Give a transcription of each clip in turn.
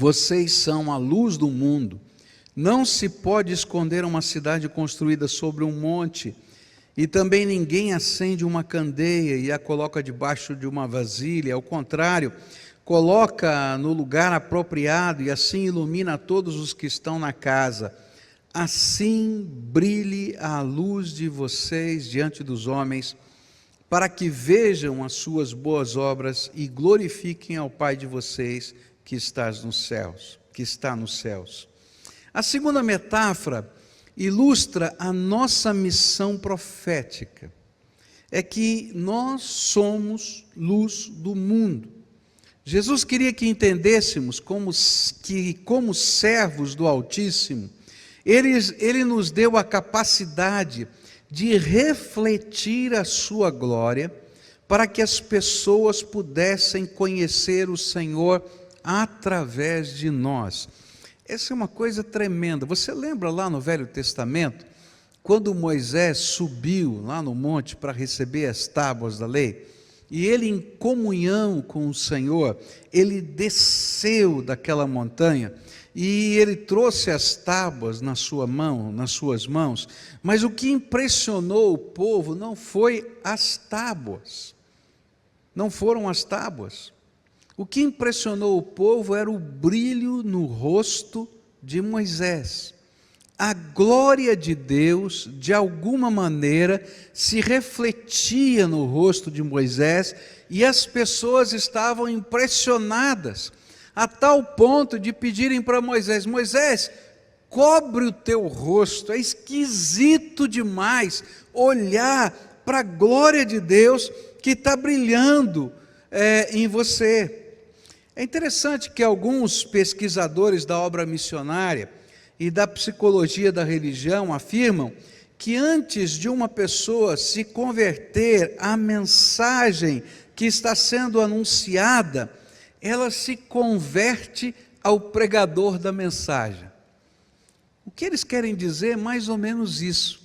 Vocês são a luz do mundo. Não se pode esconder uma cidade construída sobre um monte, e também ninguém acende uma candeia e a coloca debaixo de uma vasilha. Ao contrário, coloca no lugar apropriado e assim ilumina todos os que estão na casa. Assim brilhe a luz de vocês diante dos homens, para que vejam as suas boas obras e glorifiquem ao Pai de vocês que está nos céus. A segunda metáfora ilustra a nossa missão profética. É que nós somos luz do mundo. Jesus queria que entendêssemos como servos do Altíssimo, Ele nos deu a capacidade de refletir a sua glória, para que as pessoas pudessem conhecer o Senhor através de nós. Essa é uma coisa tremenda. Você lembra lá no Velho Testamento, quando Moisés subiu lá no monte para receber as tábuas da lei, e ele, em comunhão com o Senhor, ele desceu daquela montanha, e ele trouxe as tábuas nas suas mãos, mas o que impressionou o povo não foi as tábuas, não foram as tábuas. O que impressionou o povo era o brilho no rosto de Moisés. A glória de Deus, de alguma maneira, se refletia no rosto de Moisés, e as pessoas estavam impressionadas, a tal ponto de pedirem para Moisés: Moisés, cobre o teu rosto, é esquisito demais olhar para a glória de Deus que está brilhando em você. É interessante que alguns pesquisadores da obra missionária e da psicologia da religião afirmam que antes de uma pessoa se converter à mensagem que está sendo anunciada, ela se converte ao pregador da mensagem. O que eles querem dizer é mais ou menos isso.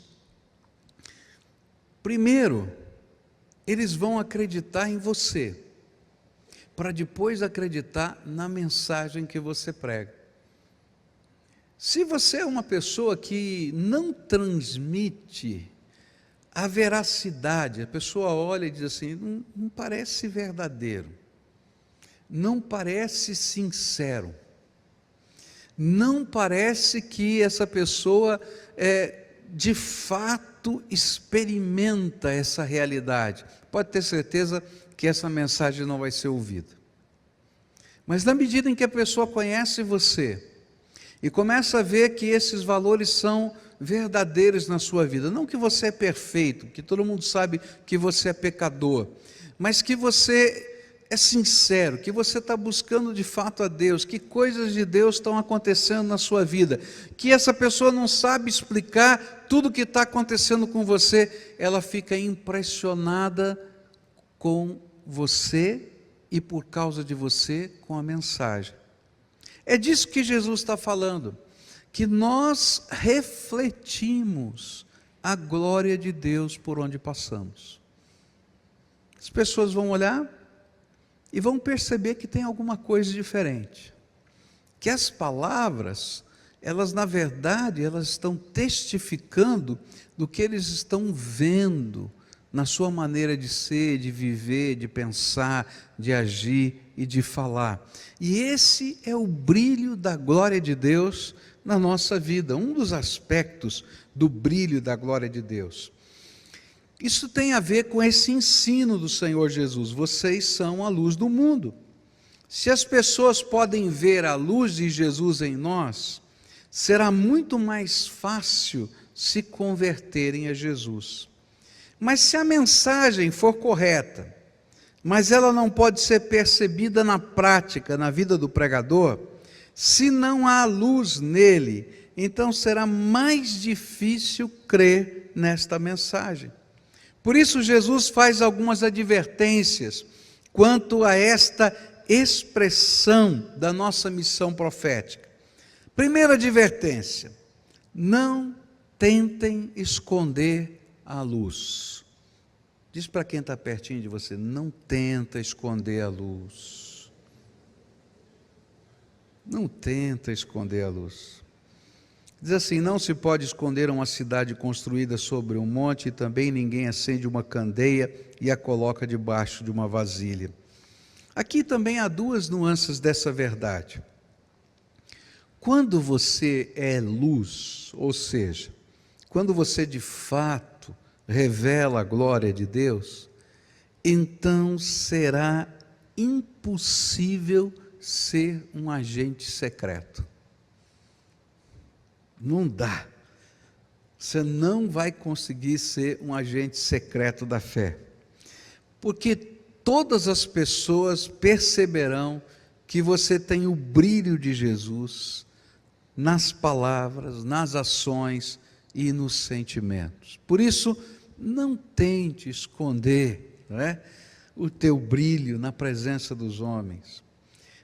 Primeiro, eles vão acreditar em você, para depois acreditar na mensagem que você prega. Se você é uma pessoa que não transmite a veracidade, a pessoa olha e diz assim: não parece verdadeiro, não parece sincero, não parece que essa pessoa de fato experimenta essa realidade. Pode ter certeza que essa mensagem não vai ser ouvida. Mas na medida em que a pessoa conhece você e começa a ver que esses valores são verdadeiros na sua vida, não que você é perfeito, que todo mundo sabe que você é pecador, mas que você é sincero, que você está buscando de fato a Deus, que coisas de Deus estão acontecendo na sua vida, que essa pessoa não sabe explicar tudo o que está acontecendo com você, ela fica impressionada com você e por causa de você com a mensagem. É disso que Jesus está falando, que nós refletimos a glória de Deus por onde passamos. As pessoas vão olhar e vão perceber que tem alguma coisa diferente, que as palavras, elas na verdade, elas estão testificando do que eles estão vendo na sua maneira de ser, de viver, de pensar, de agir e de falar. E esse é o brilho da glória de Deus na nossa vida, um dos aspectos do brilho da glória de Deus. Isso tem a ver com esse ensino do Senhor Jesus: vocês são a luz do mundo. Se as pessoas podem ver a luz de Jesus em nós, será muito mais fácil se converterem a Jesus. Mas se a mensagem for correta, mas ela não pode ser percebida na prática, na vida do pregador, se não há luz nele, então será mais difícil crer nesta mensagem. Por isso Jesus faz algumas advertências quanto a esta expressão da nossa missão profética. Primeira advertência: não tentem esconder a luz. Diz para quem está pertinho de você: não tenta esconder a luz. Não tenta esconder a luz. Diz assim: não se pode esconder uma cidade construída sobre um monte, e também ninguém acende uma candeia e a coloca debaixo de uma vasilha. Aqui também há duas nuances dessa verdade. Quando você é luz, ou seja, quando você de fato revela a glória de Deus, então será impossível ser um agente secreto. Não dá. Você não vai conseguir ser um agente secreto da fé, porque todas as pessoas perceberão que você tem o brilho de Jesus nas palavras, nas ações e nos sentimentos. Por isso, não tente esconder, não é, o teu brilho na presença dos homens.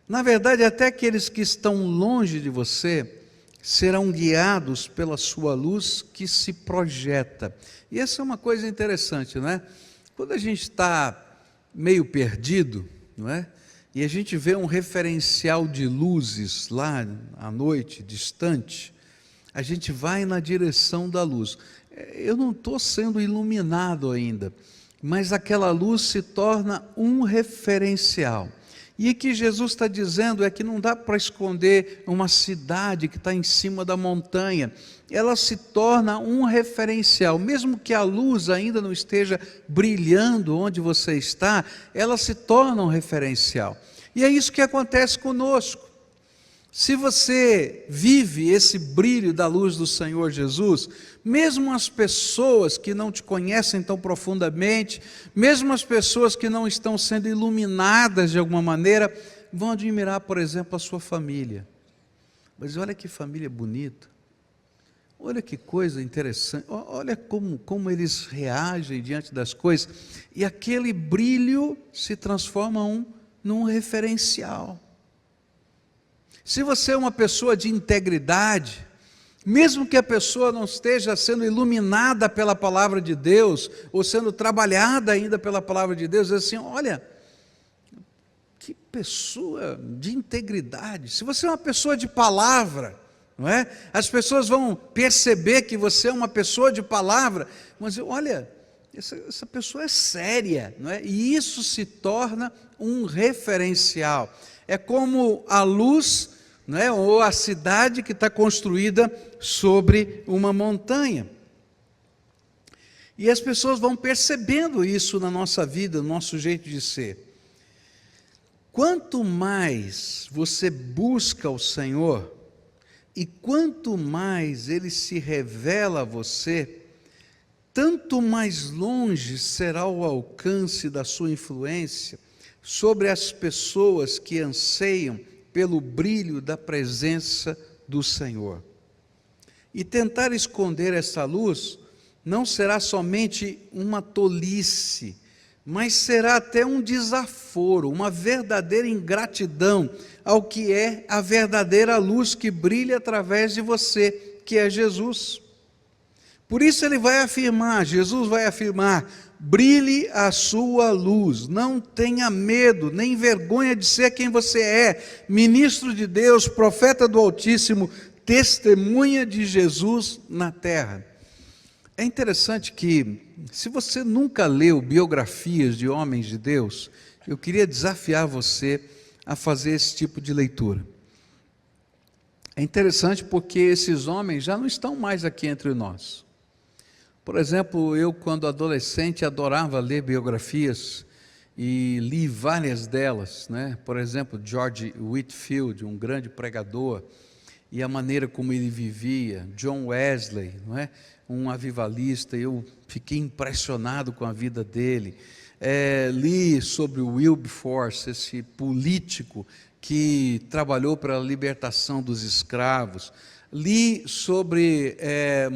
Na verdade, até aqueles que estão longe de você serão guiados pela sua luz que se projeta. E essa é uma coisa interessante, não é? Quando a gente está meio perdido, não é? E a gente vê um referencial de luzes lá à noite, distante, a gente vai na direção da luz. Eu não estou sendo iluminado ainda, mas aquela luz se torna um referencial. E o que Jesus está dizendo é que não dá para esconder uma cidade que está em cima da montanha. Ela se torna um referencial, mesmo que a luz ainda não esteja brilhando onde você está, ela se torna um referencial. E é isso que acontece conosco. Se você vive esse brilho da luz do Senhor Jesus, mesmo as pessoas que não te conhecem tão profundamente, mesmo as pessoas que não estão sendo iluminadas de alguma maneira, vão admirar, por exemplo, a sua família. Mas olha que família bonita, olha que coisa interessante, olha como eles reagem diante das coisas, e aquele brilho se transforma num referencial. Se você é uma pessoa de integridade, mesmo que a pessoa não esteja sendo iluminada pela palavra de Deus, ou sendo trabalhada ainda pela palavra de Deus, diz assim: olha, que pessoa de integridade. Se você é uma pessoa de palavra, não é? As pessoas vão perceber que você é uma pessoa de palavra, mas olha, essa pessoa é séria, não é? E isso se torna um referencial. É como a luz, não é? Ou a cidade que está construída sobre uma montanha. E as pessoas vão percebendo isso na nossa vida, no nosso jeito de ser. Quanto mais você busca o Senhor, e quanto mais Ele se revela a você, tanto mais longe será o alcance da sua influência sobre as pessoas que anseiam pelo brilho da presença do Senhor. E tentar esconder essa luz não será somente uma tolice, mas será até um desaforo, uma verdadeira ingratidão ao que é a verdadeira luz que brilha através de você, que é Jesus. Por isso ele vai afirmar, Jesus vai afirmar: brilhe a sua luz, não tenha medo, nem vergonha de ser quem você é, ministro de Deus, profeta do Altíssimo, testemunha de Jesus na terra. É interessante que, se você nunca leu biografias de homens de Deus, eu queria desafiar você a fazer esse tipo de leitura. É interessante porque esses homens já não estão mais aqui entre nós. Por exemplo, eu, quando adolescente, adorava ler biografias e li várias delas, né? Por exemplo, George Whitefield, um grande pregador, e a maneira como ele vivia, John Wesley, não é? Um avivalista, eu fiquei impressionado com a vida dele. Li sobre o Wilberforce, esse político que trabalhou para a libertação dos escravos. Li sobre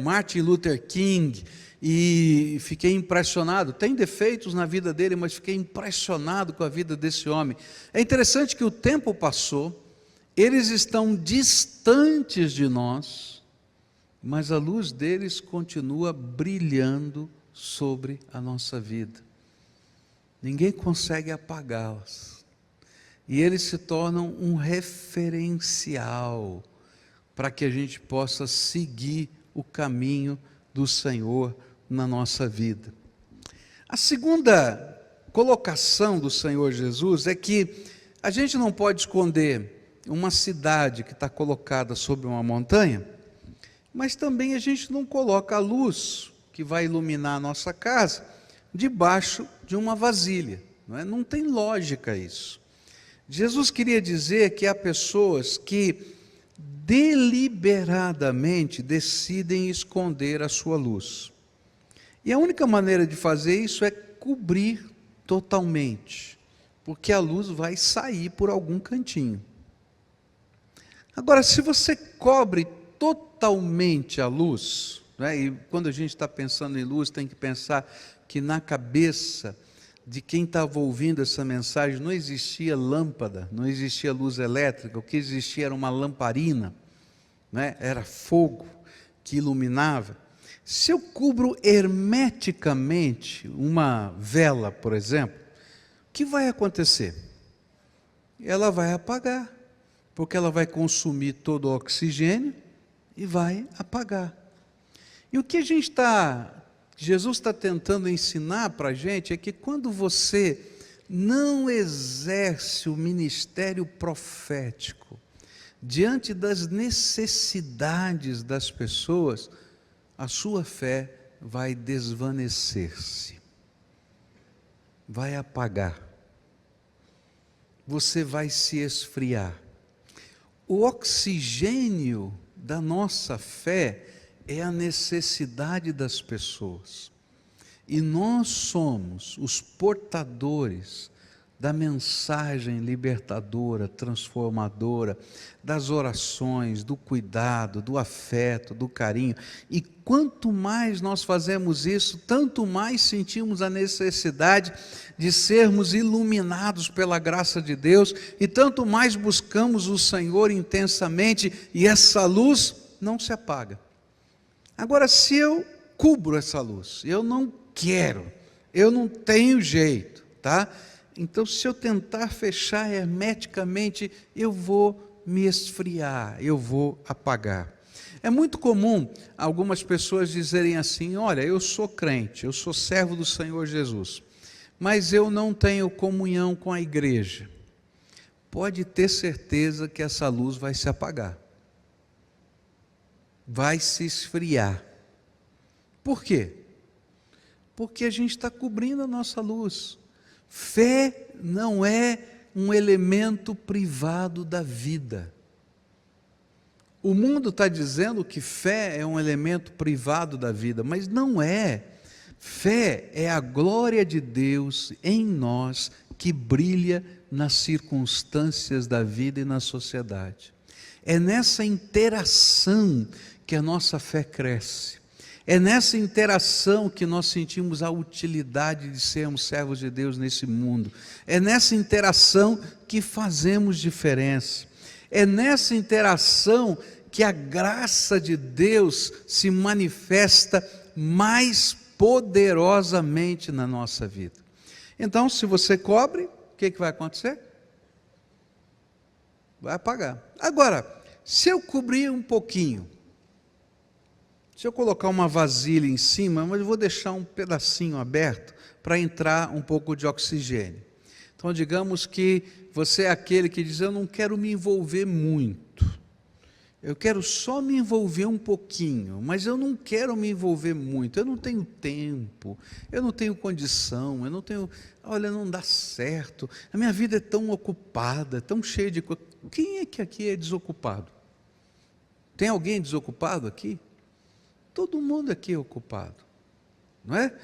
Martin Luther King e fiquei impressionado. Tem defeitos na vida dele, mas fiquei impressionado com a vida desse homem. É interessante que o tempo passou, eles estão distantes de nós, mas a luz deles continua brilhando sobre a nossa vida. Ninguém consegue apagá-las. e eles se tornam um referencial para que a gente possa seguir o caminho do Senhor na nossa vida. A segunda colocação do Senhor Jesus é que a gente não pode esconder uma cidade que está colocada sobre uma montanha, mas também a gente não coloca a luz que vai iluminar a nossa casa debaixo de uma vasilha, não é? Não tem lógica isso. Jesus queria dizer que há pessoas que deliberadamente decidem esconder a sua luz. E a única maneira de fazer isso é cobrir totalmente, porque a luz vai sair por algum cantinho. Agora, se você cobre totalmente a luz, né, e quando a gente está pensando em luz, tem que pensar que na cabeça de quem estava ouvindo essa mensagem não existia lâmpada, não existia luz elétrica, o que existia era uma lamparina, né, era fogo que iluminava. Se eu cubro hermeticamente uma vela, por exemplo, o que vai acontecer? Ela vai apagar, porque ela vai consumir todo o oxigênio e vai apagar. E o que Jesus está tentando ensinar para a gente é que quando você não exerce o ministério profético diante das necessidades das pessoas, a sua fé vai desvanecer-se, vai apagar, você vai se esfriar. O oxigênio da nossa fé é a necessidade das pessoas, e nós somos os portadores da mensagem libertadora, transformadora, das orações, do cuidado, do afeto, do carinho. E quanto mais nós fazemos isso, tanto mais sentimos a necessidade de sermos iluminados pela graça de Deus, e tanto mais buscamos o Senhor intensamente, e essa luz não se apaga. Agora, se eu cubro essa luz, eu não quero, eu não tenho jeito, tá? Então, se eu tentar fechar hermeticamente, eu vou me esfriar, eu vou apagar. É muito comum algumas pessoas dizerem assim: olha, eu sou crente, eu sou servo do Senhor Jesus, mas eu não tenho comunhão com a igreja. Pode ter certeza que essa luz vai se apagar, vai se esfriar. Por quê? Porque a gente está cobrindo a nossa luz. Fé não é um elemento privado da vida. O mundo está dizendo que fé é um elemento privado da vida, mas não é. Fé é a glória de Deus em nós que brilha nas circunstâncias da vida e na sociedade. É nessa interação que a nossa fé cresce. É nessa interação que nós sentimos a utilidade de sermos servos de Deus nesse mundo. É nessa interação que fazemos diferença. É nessa interação que a graça de Deus se manifesta mais poderosamente na nossa vida. Então, se você cobre, o que vai acontecer? Vai apagar. Agora, se eu cobrir um pouquinho, se eu colocar uma vasilha em cima, mas eu vou deixar um pedacinho aberto para entrar um pouco de oxigênio. Então, digamos que você é aquele que diz: eu não quero me envolver muito, eu quero só me envolver um pouquinho, mas eu não quero me envolver muito, eu não tenho tempo, eu não tenho condição, eu não tenho, olha, não dá certo, a minha vida é tão ocupada, tão cheia de coisas. Quem é que aqui é desocupado? Tem alguém desocupado aqui? Todo mundo aqui é ocupado, não é?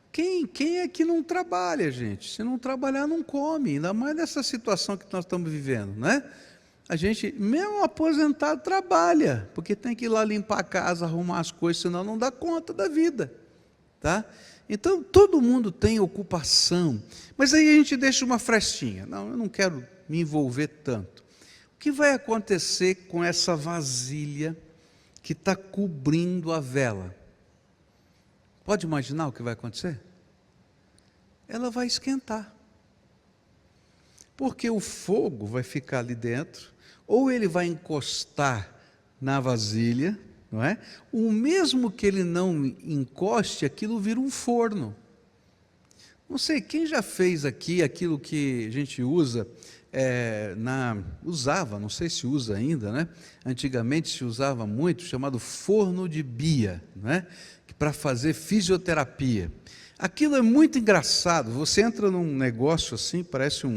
Quem é que não trabalha, gente? Se não trabalhar, não come, ainda mais nessa situação que nós estamos vivendo, não é? A gente, mesmo aposentado, trabalha, porque tem que ir lá limpar a casa, arrumar as coisas, senão não dá conta da vida, tá? Então, todo mundo tem ocupação, mas aí a gente deixa uma frestinha. Não, eu não quero me envolver tanto. O que vai acontecer com essa vasilha que está cobrindo a vela? Pode imaginar o que vai acontecer? Ela vai esquentar. porque o fogo vai ficar ali dentro, ou ele vai encostar na vasilha, não é? O mesmo que ele não encoste, aquilo vira um forno. Não sei, quem já fez aqui aquilo que a gente usa, usava, não sei se usa ainda, né? Antigamente se usava muito, chamado forno de Bia, né? Para fazer fisioterapia. Aquilo é muito engraçado, você entra num negócio assim, parece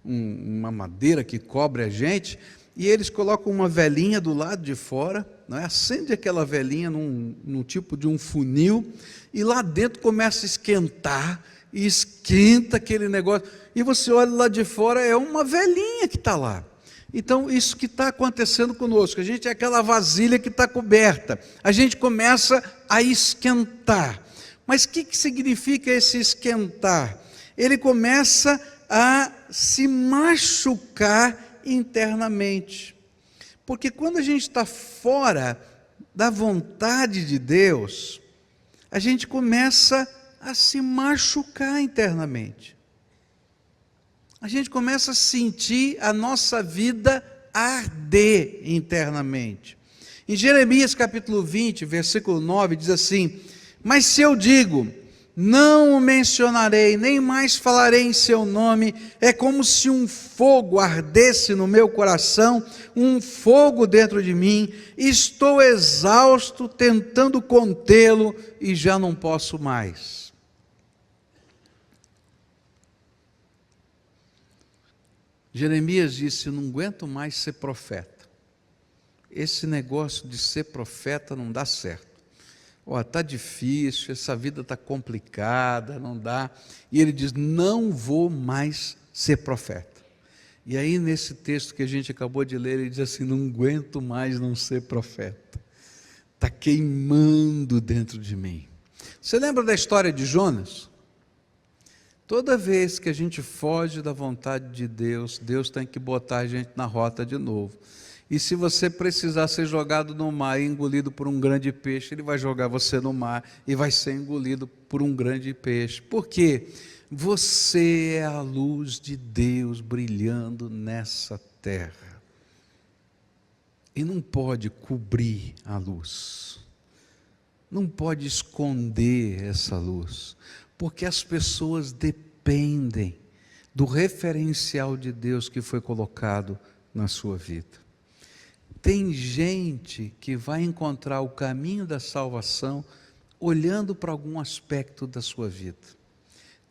uma madeira que cobre a gente, e eles colocam uma velinha do lado de fora, não é? Acende aquela velinha num tipo de um funil, e lá dentro começa a esquentar, e esquenta aquele negócio, e você olha lá de fora, é uma velinha que está lá. Então, isso que está acontecendo conosco, a gente é aquela vasilha que está coberta, a gente começa a esquentar. Mas o que significa esse esquentar? Ele começa a se machucar internamente. Porque quando a gente está fora da vontade de Deus, a gente começa a se machucar internamente. A gente começa a sentir a nossa vida arder internamente. Em Jeremias capítulo 20, versículo 9, diz assim: mas se eu digo, não o mencionarei, nem mais falarei em seu nome, é como se um fogo ardesse no meu coração, um fogo dentro de mim, estou exausto, tentando contê-lo e já não posso mais. Jeremias disse: não aguento mais ser profeta, esse negócio de ser profeta não dá certo. Está difícil, essa vida está complicada, não dá. E ele diz: não vou mais ser profeta. E aí nesse texto que a gente acabou de ler, ele diz assim: não aguento mais não ser profeta. Está queimando dentro de mim. Você lembra da história de Jonas? Toda vez que a gente foge da vontade de Deus, Deus tem que botar a gente na rota de novo. E se você precisar ser jogado no mar e engolido por um grande peixe, Ele vai jogar você no mar e vai ser engolido por um grande peixe. Por quê? Você é a luz de Deus brilhando nessa terra. E não pode cobrir a luz. Não pode esconder essa luz. Porque as pessoas dependem do referencial de Deus que foi colocado na sua vida. Tem gente que vai encontrar o caminho da salvação olhando para algum aspecto da sua vida.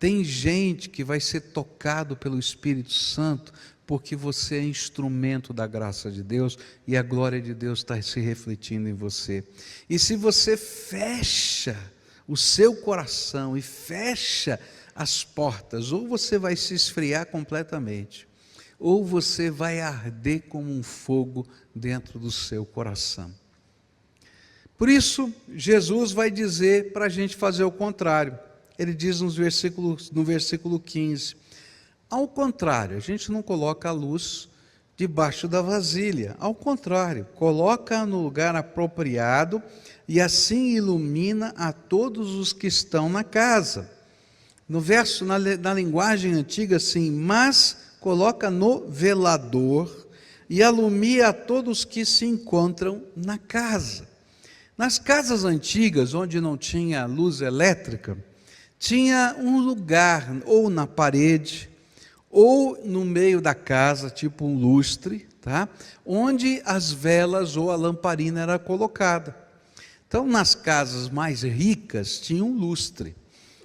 Tem gente que vai ser tocado pelo Espírito Santo porque você é instrumento da graça de Deus e a glória de Deus está se refletindo em você. E se você fecha o seu coração e fecha as portas, ou você vai se esfriar completamente, ou você vai arder como um fogo dentro do seu coração. Por isso, Jesus vai dizer para a gente fazer o contrário. Ele diz no versículo 15, ao contrário, a gente não coloca a luz debaixo da vasilha, ao contrário, coloca no lugar apropriado e assim ilumina a todos os que estão na casa. No verso, na linguagem antiga assim, mas coloca no velador e alumia a todos que se encontram na casa. Nas casas antigas, onde não tinha luz elétrica, tinha um lugar, ou na parede, ou no meio da casa, tipo um lustre, tá? Onde as velas ou a lamparina era colocada. Então, nas casas mais ricas, tinha um lustre.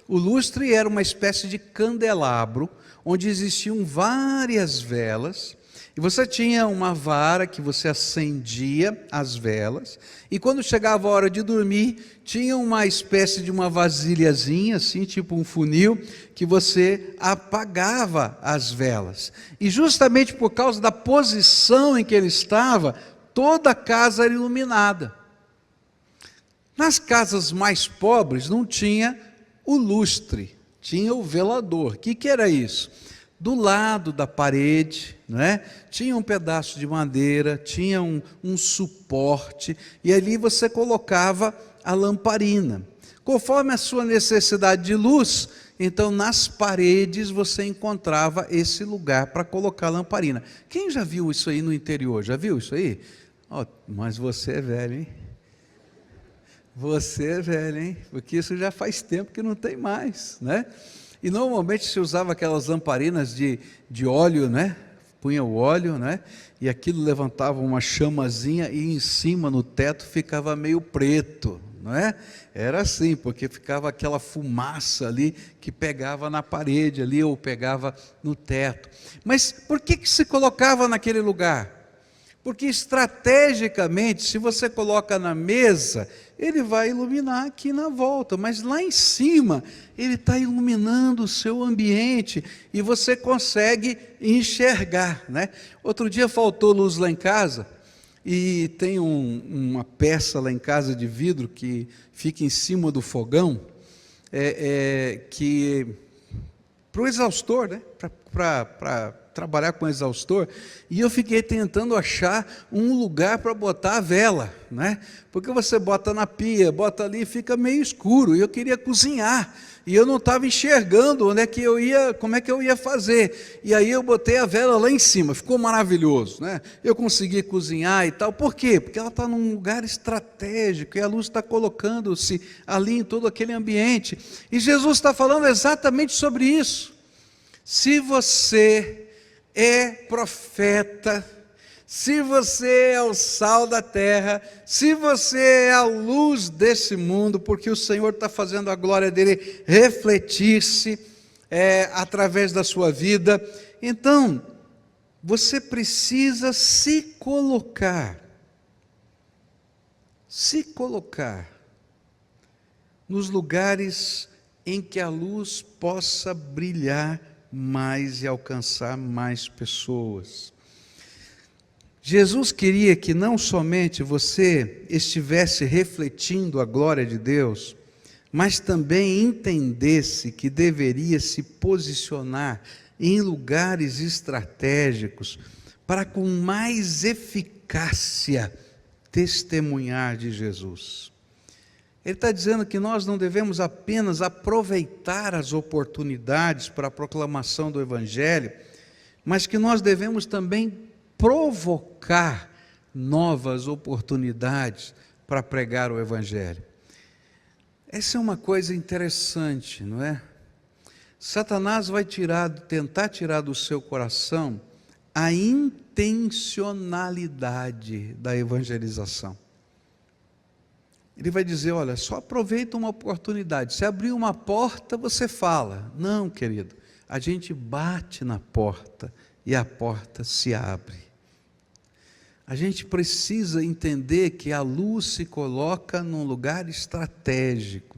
O lustre era uma espécie de candelabro, onde existiam várias velas, e você tinha uma vara que você acendia as velas, e quando chegava a hora de dormir, tinha uma espécie de uma vasilhazinha, assim, tipo um funil, que você apagava as velas. E justamente por causa da posição em que ele estava, toda a casa era iluminada. Nas casas mais pobres não tinha o lustre, tinha o velador. O que era isso? Do lado da parede, né, tinha um pedaço de madeira, tinha um suporte, e ali você colocava a lamparina. Conforme a sua necessidade de luz, então nas paredes você encontrava esse lugar para colocar a lamparina. Quem já viu isso aí no interior? Já viu isso aí? Oh, mas você é velho, hein? Você é velho, hein? Porque isso já faz tempo que não tem mais, né? E normalmente se usava aquelas lamparinas de óleo, né? Punha o óleo, né? E aquilo levantava uma chamazinha e em cima no teto ficava meio preto, não é? Era assim, porque ficava aquela fumaça ali que pegava na parede ali ou pegava no teto. Mas por que se colocava naquele lugar? Porque estrategicamente, se você coloca na mesa, ele vai iluminar aqui na volta, mas lá em cima, ele está iluminando o seu ambiente e você consegue enxergar, né? Outro dia faltou luz lá em casa e tem uma peça lá em casa de vidro que fica em cima do fogão, que para o exaustor, né? Para trabalhar com exaustor, e eu fiquei tentando achar um lugar para botar a vela, né? Porque você bota na pia, bota ali e fica meio escuro, e eu queria cozinhar, e eu não estava enxergando onde é que eu ia, como é que eu ia fazer, e aí eu botei a vela lá em cima, ficou maravilhoso, né? Eu consegui cozinhar e tal. Por quê? Porque ela está num lugar estratégico, e a luz está colocando-se ali em todo aquele ambiente, e Jesus está falando exatamente sobre isso. Se você é profeta, se você é o sal da terra, se você é a luz desse mundo, porque o Senhor está fazendo a glória dele refletir-se através da sua vida, então você precisa se colocar nos lugares em que a luz possa brilhar mais e alcançar mais pessoas. Jesus queria que não somente você estivesse refletindo a glória de Deus, mas também entendesse que deveria se posicionar em lugares estratégicos para com mais eficácia testemunhar de Jesus. Ele está dizendo que nós não devemos apenas aproveitar as oportunidades para a proclamação do Evangelho, mas que nós devemos também provocar novas oportunidades para pregar o Evangelho. Essa é uma coisa interessante, não é? Satanás vai tentar tirar do seu coração a intencionalidade da evangelização. Ele vai dizer, olha, só aproveita uma oportunidade, se abrir uma porta, você fala. Não, querido, a gente bate na porta e a porta se abre. A gente precisa entender que a luz se coloca num lugar estratégico,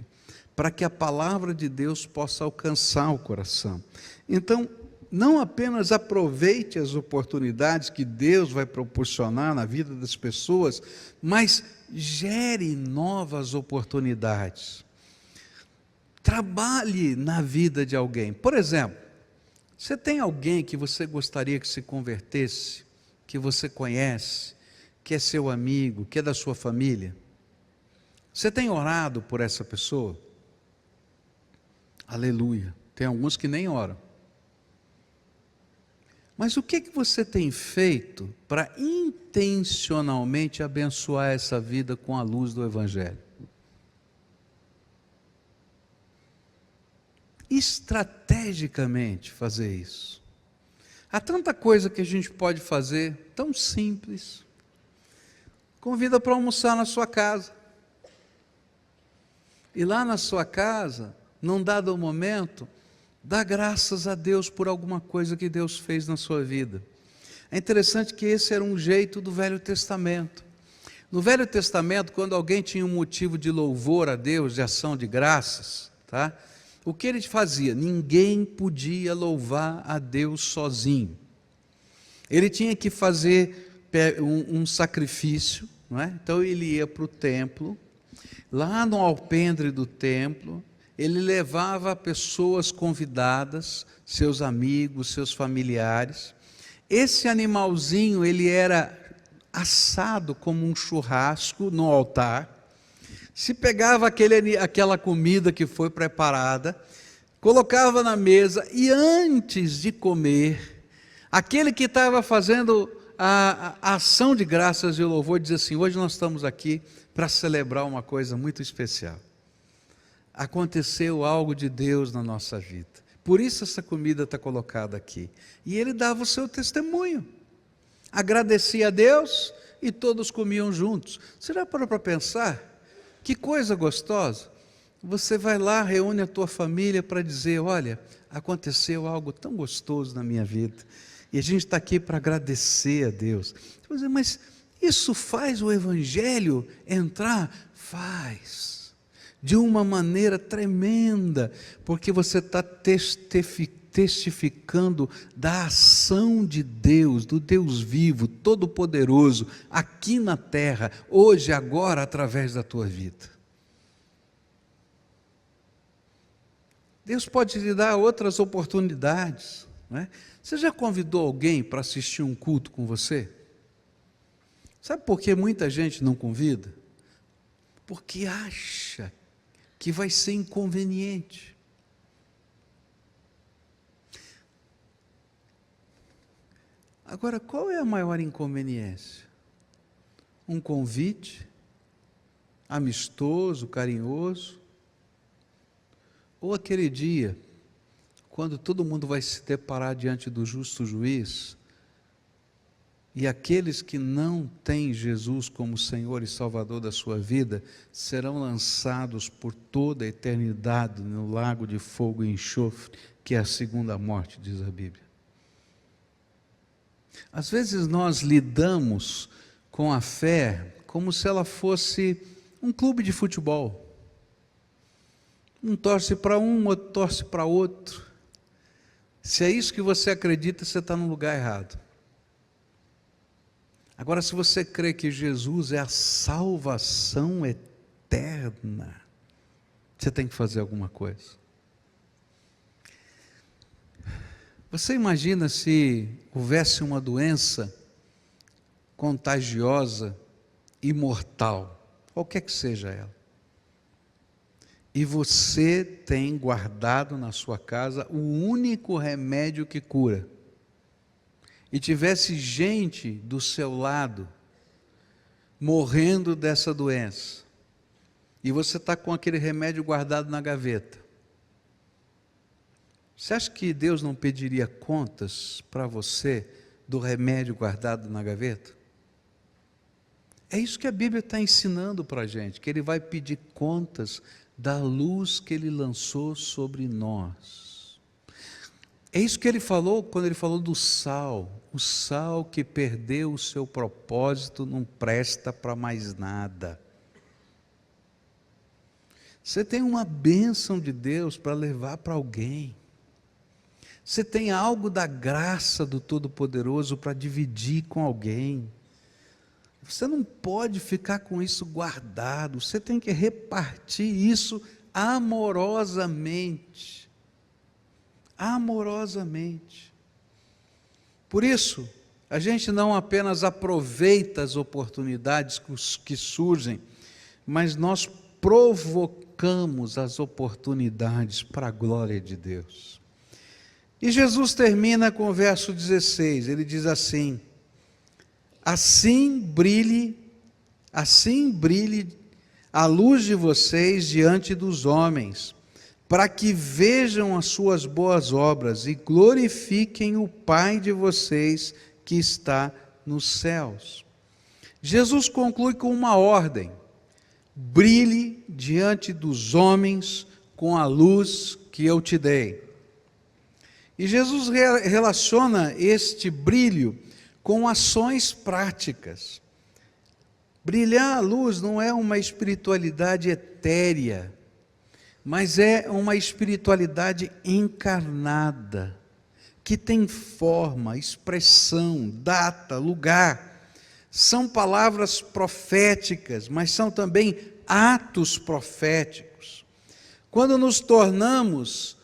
para que a palavra de Deus possa alcançar o coração. Então, não apenas aproveite as oportunidades que Deus vai proporcionar na vida das pessoas, mas gere novas oportunidades. Trabalhe na vida de alguém. Por exemplo, você tem alguém que você gostaria que se convertesse, que você conhece, que é seu amigo, que é da sua família? Você tem orado por essa pessoa? Aleluia. Tem alguns que nem oram. Mas o que você tem feito para intencionalmente abençoar essa vida com a luz do Evangelho? Estrategicamente fazer isso. Há tanta coisa que a gente pode fazer, tão simples. Convida para almoçar na sua casa. E lá na sua casa, num dado momento, dá graças a Deus por alguma coisa que Deus fez na sua vida. É interessante que esse era um jeito do Velho Testamento. No Velho Testamento, quando alguém tinha um motivo de louvor a Deus, de ação de graças, tá? O que ele fazia? Ninguém podia louvar a Deus sozinho. Ele tinha que fazer um sacrifício, não é? Então ele ia para o templo, lá no alpendre do templo, ele levava pessoas convidadas, seus amigos, seus familiares. Esse animalzinho, ele era assado como um churrasco no altar. Se pegava aquela comida que foi preparada, colocava na mesa e antes de comer, aquele que estava fazendo a ação de graças e louvor dizia assim: hoje nós estamos aqui para celebrar uma coisa muito especial. Aconteceu algo de Deus na nossa vida, por isso essa comida está colocada aqui. E ele dava o seu testemunho, agradecia a Deus e todos comiam juntos. Você já parou para pensar? Que coisa gostosa! Você vai lá, reúne a tua família para dizer: olha, aconteceu algo tão gostoso na minha vida, e a gente está aqui para agradecer a Deus. Você vai dizer: mas isso faz o Evangelho entrar? Faz, de uma maneira tremenda, porque você está testificando da ação de Deus, do Deus vivo, todo-poderoso, aqui na terra, hoje, agora, através da tua vida. Deus pode lhe dar outras oportunidades, não é? Você já convidou alguém para assistir um culto com você? Sabe por que muita gente não convida? Porque acha que vai ser inconveniente. Agora, qual é a maior inconveniência? Um convite amistoso, carinhoso, ou aquele dia, quando todo mundo vai se deparar diante do justo juiz, e aqueles que não têm Jesus como Senhor e Salvador da sua vida, serão lançados por toda a eternidade no lago de fogo e enxofre, que é a segunda morte, diz a Bíblia. Às vezes nós lidamos com a fé como se ela fosse um clube de futebol. Um torce para um, outro torce para outro. Se é isso que você acredita, você está no lugar errado. Agora, se você crê que Jesus é a salvação eterna, você tem que fazer alguma coisa. Você imagina se houvesse uma doença contagiosa e mortal, qualquer que seja ela, e você tem guardado na sua casa o único remédio que cura, e tivesse gente do seu lado morrendo dessa doença, e você está com aquele remédio guardado na gaveta, você acha que Deus não pediria contas para você do remédio guardado na gaveta? É isso que a Bíblia está ensinando para a gente, que Ele vai pedir contas da luz que Ele lançou sobre nós. É isso que Ele falou quando Ele falou do sal. O sal que perdeu o seu propósito não presta para mais nada. Você tem uma bênção de Deus para levar para alguém. Você tem algo da graça do Todo-Poderoso para dividir com alguém. Você não pode ficar com isso guardado, você tem que repartir isso amorosamente. Amorosamente. Por isso, a gente não apenas aproveita as oportunidades que surgem, mas nós provocamos as oportunidades para a glória de Deus. E Jesus termina com o verso 16, ele diz assim: assim brilhe a luz de vocês diante dos homens, para que vejam as suas boas obras e glorifiquem o Pai de vocês que está nos céus. Jesus conclui com uma ordem: brilhe diante dos homens com a luz que eu te dei. E Jesus relaciona este brilho com ações práticas. Brilhar a luz não é uma espiritualidade etérea, mas é uma espiritualidade encarnada, que tem forma, expressão, data, lugar. São palavras proféticas, mas são também atos proféticos. Quando nos tornamos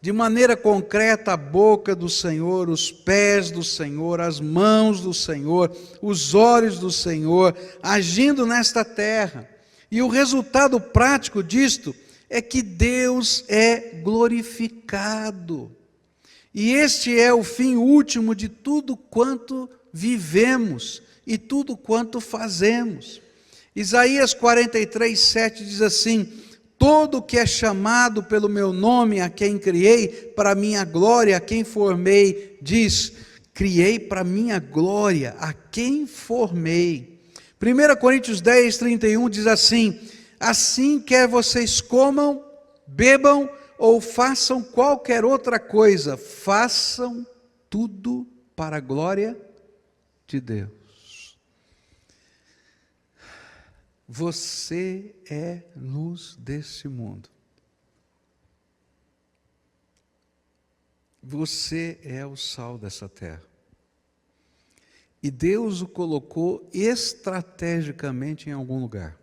de maneira concreta a boca do Senhor, os pés do Senhor, as mãos do Senhor, os olhos do Senhor, agindo nesta terra. E o resultado prático disto é que Deus é glorificado. E este é o fim último de tudo quanto vivemos e tudo quanto fazemos. Isaías 43:7 diz assim: todo que é chamado pelo meu nome, a quem criei, para minha glória, a quem formei, diz, criei para minha glória, a quem formei. 1 Coríntios 10:31 diz assim: assim quer vocês comam, bebam ou façam qualquer outra coisa, façam tudo para a glória de Deus. Você é luz desse mundo. Você é o sal dessa terra. E Deus o colocou estrategicamente em algum lugar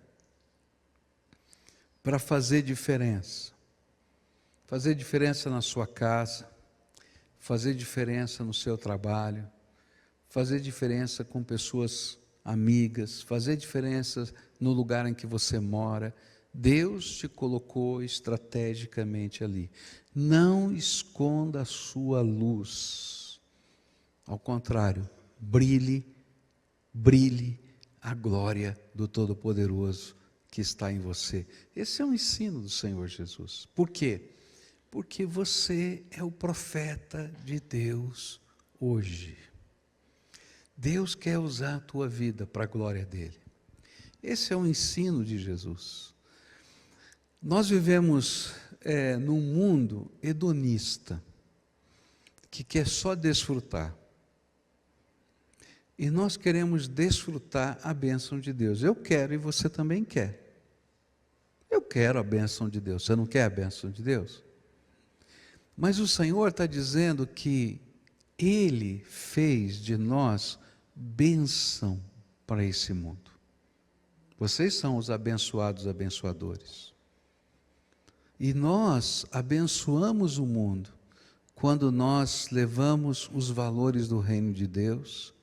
para fazer diferença. Fazer diferença na sua casa, fazer diferença no seu trabalho, fazer diferença com pessoas amigas, fazer diferença no lugar em que você mora. Deus te colocou estrategicamente ali. Não esconda a sua luz. Ao contrário, brilhe a glória do Todo-Poderoso que está em você. Esse é um ensino do Senhor Jesus. Por quê? Porque você é o profeta de Deus hoje. Deus quer usar a tua vida para a glória dele. Esse é o ensino de Jesus. Nós vivemos num mundo hedonista, que quer só desfrutar. E nós queremos desfrutar a bênção de Deus. Eu quero e você também quer. Eu quero a bênção de Deus. Você não quer a bênção de Deus? Mas o Senhor está dizendo que Ele fez de nós bênção para esse mundo. Vocês são os abençoados abençoadores. E nós abençoamos o mundo quando nós levamos os valores do reino de Deus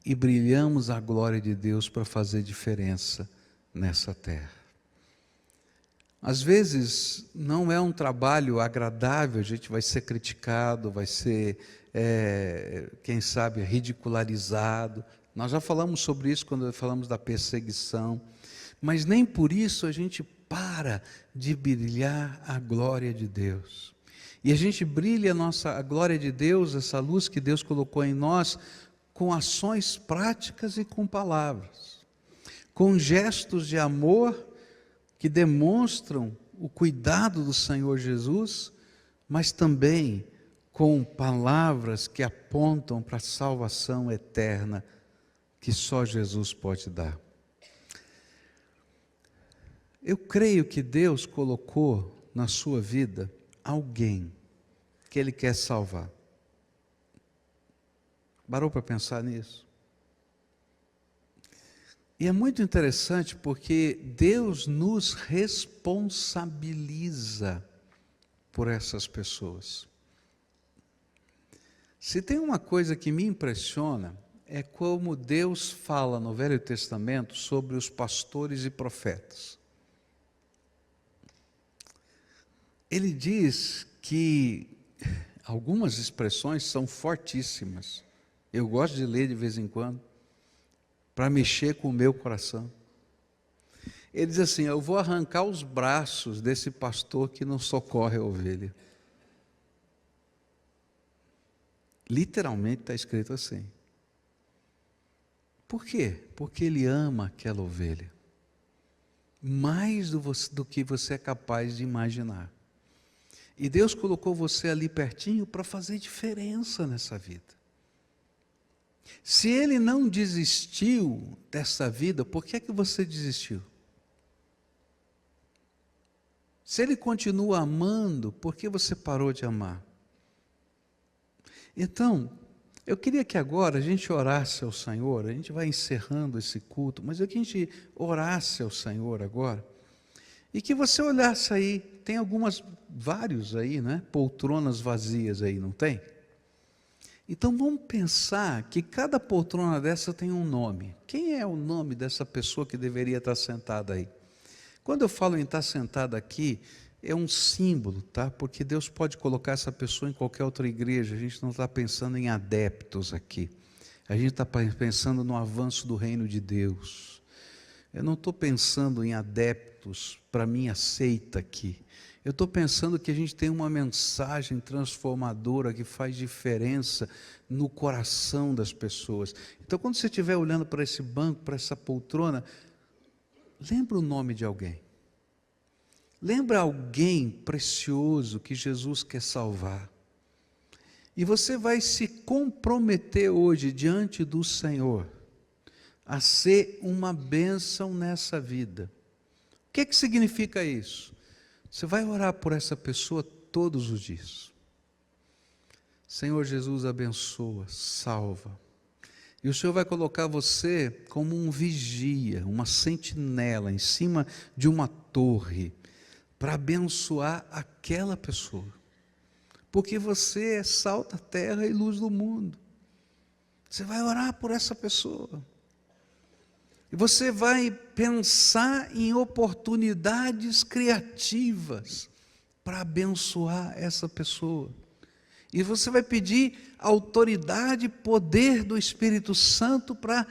e brilhamos a glória de Deus para fazer diferença nessa terra. Às vezes não é um trabalho agradável, a gente vai ser criticado, vai ser, quem sabe, ridicularizado. Nós já falamos sobre isso quando falamos da perseguição, mas nem por isso a gente para de brilhar a glória de Deus. E a gente brilha a glória de Deus, essa luz que Deus colocou em nós, com ações práticas e com palavras, com gestos de amor que demonstram o cuidado do Senhor Jesus, mas também com palavras que apontam para a salvação eterna que só Jesus pode dar. Eu creio que Deus colocou na sua vida alguém que Ele quer salvar. Parou para pensar nisso? E é muito interessante porque Deus nos responsabiliza por essas pessoas. Se tem uma coisa que me impressiona, é como Deus fala no Velho Testamento sobre os pastores e profetas. Ele diz que algumas expressões são fortíssimas. Eu gosto de ler de vez em quando, para mexer com o meu coração. Ele diz assim: eu vou arrancar os braços desse pastor que não socorre a ovelha. Literalmente está escrito assim. Por quê? Porque ele ama aquela ovelha, mais do que você é capaz de imaginar. E Deus colocou você ali pertinho para fazer diferença nessa vida. Se Ele não desistiu dessa vida, por que é que você desistiu? Se Ele continua amando, por que você parou de amar? Então, eu queria que agora a gente orasse ao Senhor, a gente vai encerrando esse culto, mas eu queria que a gente orasse ao Senhor agora, e que você olhasse aí, tem vários aí, né? Poltronas vazias aí, não tem? Então vamos pensar que cada poltrona dessa tem um nome. Quem é o nome dessa pessoa que deveria estar sentada aí? Quando eu falo em estar sentada aqui, é um símbolo, tá? Porque Deus pode colocar essa pessoa em qualquer outra igreja. A gente não está pensando em adeptos aqui. A gente está pensando no avanço do reino de Deus. Eu não estou pensando em adeptos para minha seita aqui. Eu estou pensando que a gente tem uma mensagem transformadora que faz diferença no coração das pessoas. Então, quando você estiver olhando para esse banco, para essa poltrona, lembra o nome de alguém. Lembra alguém precioso que Jesus quer salvar. E você vai se comprometer hoje diante do Senhor a ser uma bênção nessa vida. O que significa isso? Você vai orar por essa pessoa todos os dias. Senhor Jesus, abençoa, salva. E o Senhor vai colocar você como um vigia, uma sentinela em cima de uma torre, para abençoar aquela pessoa. Porque você é sal da terra e luz do mundo. Você vai orar por essa pessoa. E você vai pensar em oportunidades criativas para abençoar essa pessoa. E você vai pedir autoridade e poder do Espírito Santo para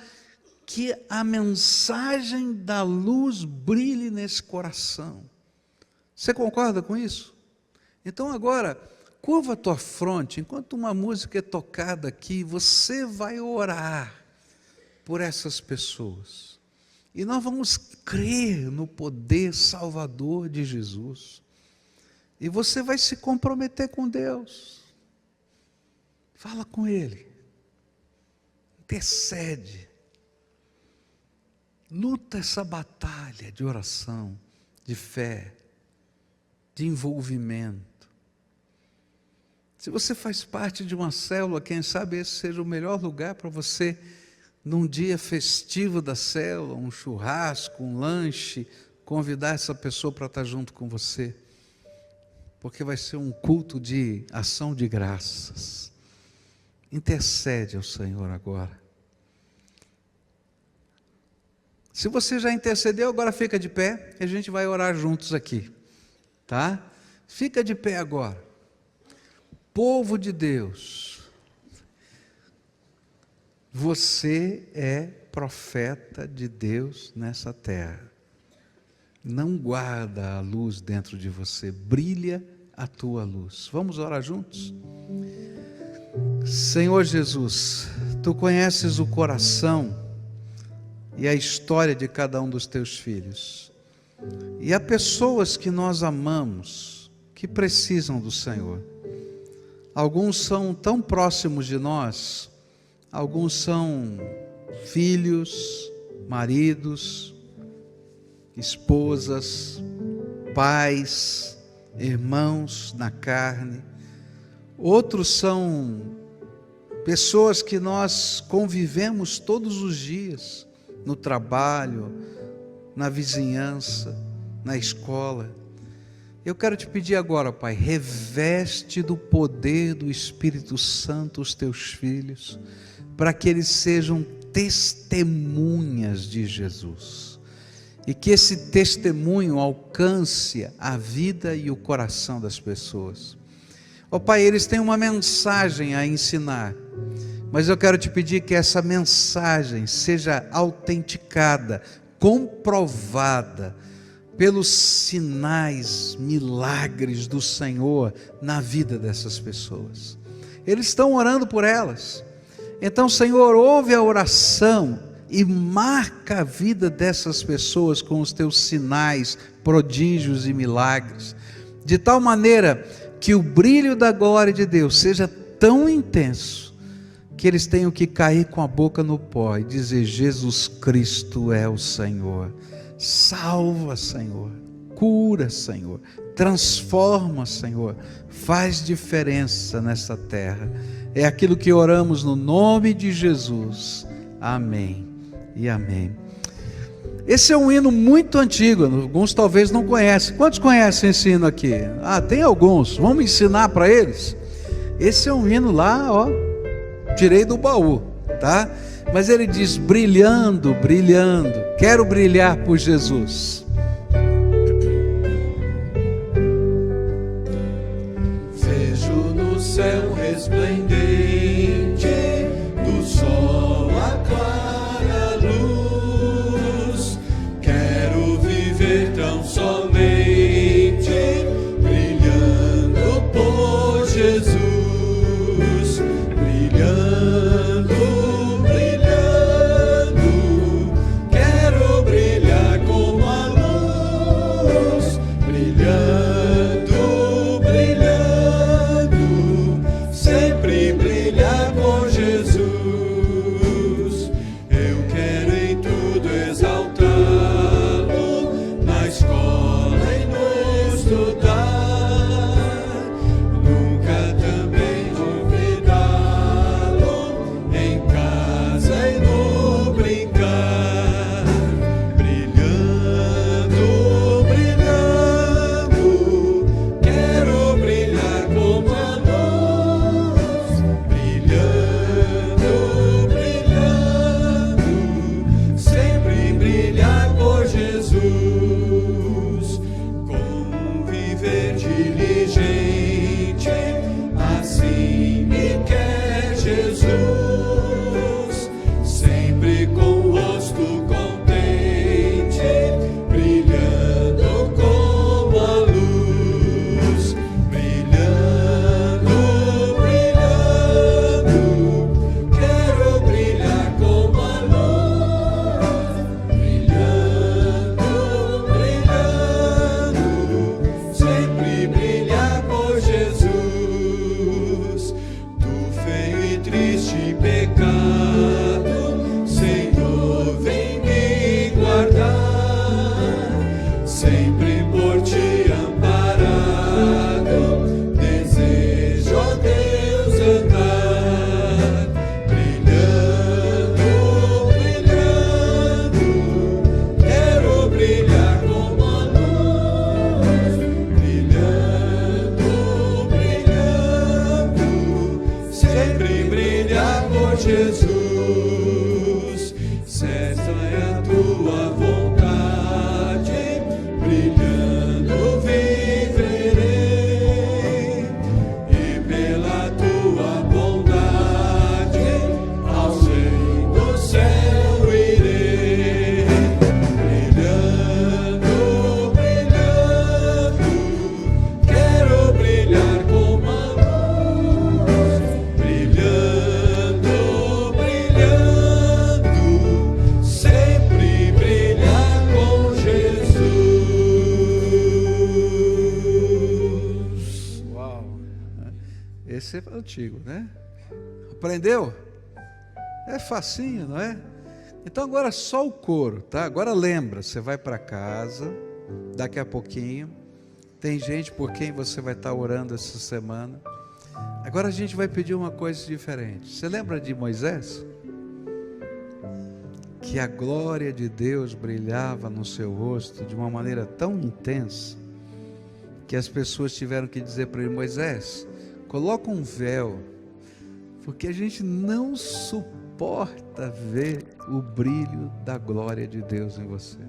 que a mensagem da luz brilhe nesse coração. Você concorda com isso? Então agora, curva a tua fronte, enquanto uma música é tocada aqui, você vai orar por essas pessoas. E nós vamos crer no poder salvador de Jesus. E você vai se comprometer com Deus. Fala com Ele. Intercede. Luta essa batalha de oração, de fé, de envolvimento. Se você faz parte de uma célula, quem sabe esse seja o melhor lugar para você, num dia festivo da célula, um churrasco, um lanche, convidar essa pessoa para estar junto com você, porque vai ser um culto de ação de graças. Intercede ao Senhor agora. Se você já intercedeu, agora fica de pé, e a gente vai orar juntos aqui, tá? Fica de pé agora. Povo de Deus, você é profeta de Deus nessa terra. Não guarda a luz dentro de você, brilha a tua luz. Vamos orar juntos? Senhor Jesus, Tu conheces o coração e a história de cada um dos Teus filhos. E há pessoas que nós amamos, que precisam do Senhor. Alguns são tão próximos de nós, alguns são filhos, maridos, esposas, pais, irmãos na carne. Outros são pessoas que nós convivemos todos os dias, no trabalho, na vizinhança, na escola. Eu quero te pedir agora, Pai, reveste do poder do Espírito Santo os teus filhos, para que eles sejam testemunhas de Jesus, e que esse testemunho alcance a vida e o coração das pessoas. Ó Pai, eles têm uma mensagem a ensinar, mas eu quero te pedir que essa mensagem seja autenticada, comprovada, pelos sinais, milagres do Senhor na vida dessas pessoas. Eles estão orando por elas. Então, Senhor, ouve a oração e marca a vida dessas pessoas com os teus sinais, prodígios e milagres, de tal maneira que o brilho da glória de Deus seja tão intenso que eles tenham que cair com a boca no pó e dizer: Jesus Cristo é o Senhor. Salva, Senhor, cura, Senhor, transforma, Senhor, faz diferença nessa terra. É aquilo que oramos no nome de Jesus. Amém e amém. Esse é um hino muito antigo, alguns talvez não conhecem. Quantos conhecem esse hino aqui? Ah, tem alguns, vamos ensinar para eles? Esse é um hino lá, ó, tirei do baú, tá? Mas ele diz: brilhando, brilhando, quero brilhar por Jesus. antigo, né? Aprendeu? É facinho, não é? Então agora só o coro, tá? Agora lembra, você vai para casa, daqui a pouquinho, tem gente por quem você vai estar orando essa semana. Agora a gente vai pedir uma coisa diferente. Você lembra de Moisés? Que a glória de Deus brilhava no seu rosto de uma maneira tão intensa, que as pessoas tiveram que dizer para ele: Moisés, coloca um véu, porque a gente não suporta ver o brilho da glória de Deus em você.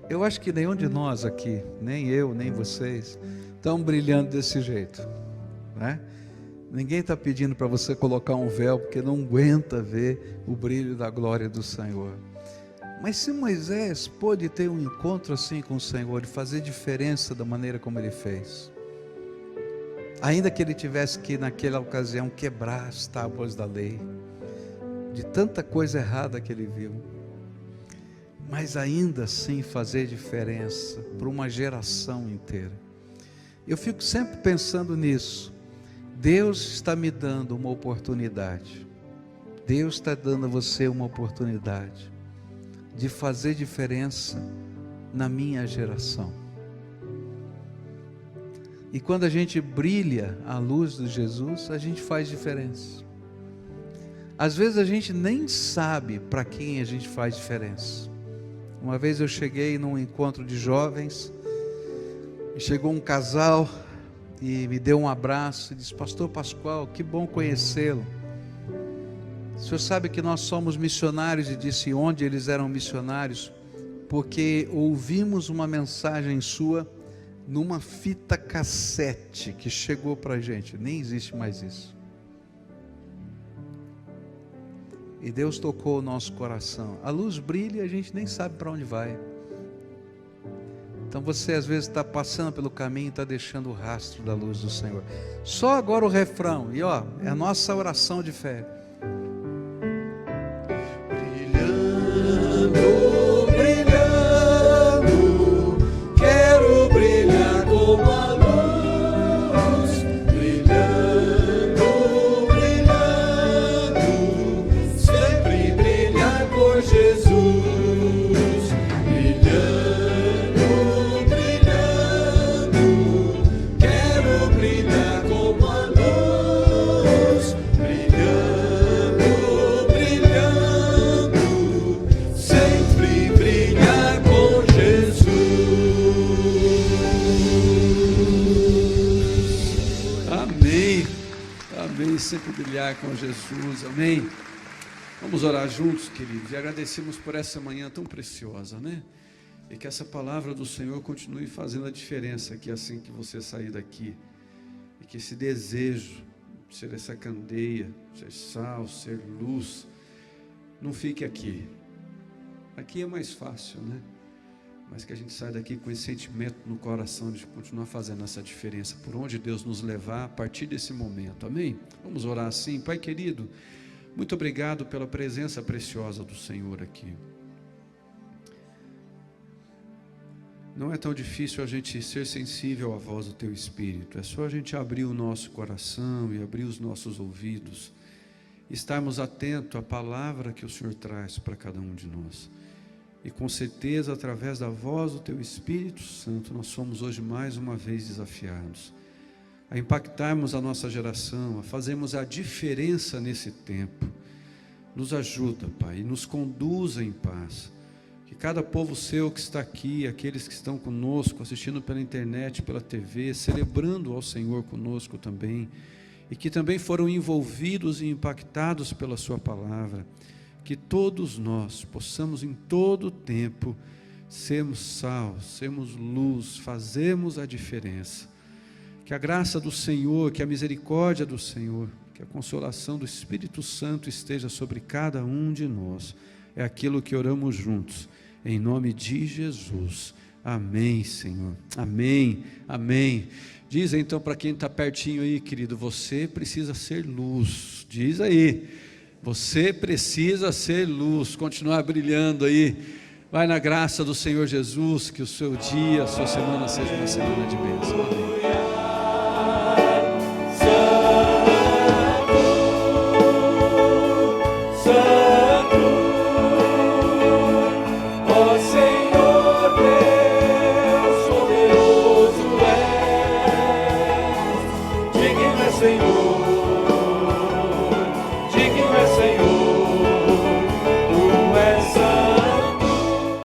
Eu acho que nenhum de nós aqui, nem eu, nem vocês, estão brilhando desse jeito, né? Ninguém está pedindo para você colocar um véu, porque não aguenta ver o brilho da glória do Senhor. Mas se Moisés pôde ter um encontro assim com o Senhor e fazer diferença da maneira como ele fez, ainda que ele tivesse que naquela ocasião quebrar as tábuas da lei, de tanta coisa errada que ele viu, mas ainda assim fazer diferença para uma geração inteira. Eu fico sempre pensando nisso. Deus está me dando uma oportunidade, Deus está dando a você uma oportunidade de fazer diferença na minha geração. E quando a gente brilha à luz de Jesus, a gente faz diferença. Às vezes a gente nem sabe para quem a gente faz diferença. Uma vez eu cheguei num encontro de jovens, e chegou um casal e me deu um abraço e disse: Pastor Pascoal, que bom conhecê-lo. O senhor sabe que nós somos missionários? E disse onde eles eram missionários, porque ouvimos uma mensagem sua numa fita cassete que chegou para a gente. Nem existe mais isso. E Deus tocou o nosso coração. A luz brilha e a gente nem sabe para onde vai. Então você às vezes está passando pelo caminho e está deixando o rastro da luz do Senhor. Só agora o refrão, e ó, é a nossa oração de fé. Brilhando, brilhando, quero brilhar como a luz. Brilhando, brilhando, sempre brilhar por Jesus. Sempre brilhar com Jesus, amém? Vamos orar juntos, queridos, e agradecemos por essa manhã tão preciosa, né? E que essa palavra do Senhor continue fazendo a diferença aqui assim que você sair daqui, e que esse desejo de ser essa candeia, ser sal, ser luz, não fique aqui. Aqui é mais fácil, né? Mas que a gente saia daqui com esse sentimento no coração de continuar fazendo essa diferença, por onde Deus nos levar a partir desse momento, amém? Vamos orar assim. Pai querido, muito obrigado pela presença preciosa do Senhor aqui. Não é tão difícil a gente ser sensível à voz do Teu Espírito, é só a gente abrir o nosso coração e abrir os nossos ouvidos, estarmos atentos à palavra que o Senhor traz para cada um de nós. E com certeza, através da voz do Teu Espírito Santo, nós somos hoje mais uma vez desafiados a impactarmos a nossa geração, a fazermos a diferença nesse tempo. Nos ajuda, Pai, e nos conduza em paz. Que cada povo Seu que está aqui, aqueles que estão conosco, assistindo pela internet, pela TV, celebrando ao Senhor conosco também, e que também foram envolvidos e impactados pela Sua palavra, que todos nós possamos em todo o tempo sermos sal, sermos luz, fazermos a diferença. Que a graça do Senhor, que a misericórdia do Senhor, que a consolação do Espírito Santo esteja sobre cada um de nós. É aquilo que oramos juntos, em nome de Jesus. Amém, Senhor. Amém, amém. Diz então para quem está pertinho aí, querido, você precisa ser luz. Diz aí. Você precisa ser luz, continuar brilhando aí. Vai na graça do Senhor Jesus, que o seu dia, a sua semana seja uma semana de bênção. Amém. Senhor, digno é Senhor.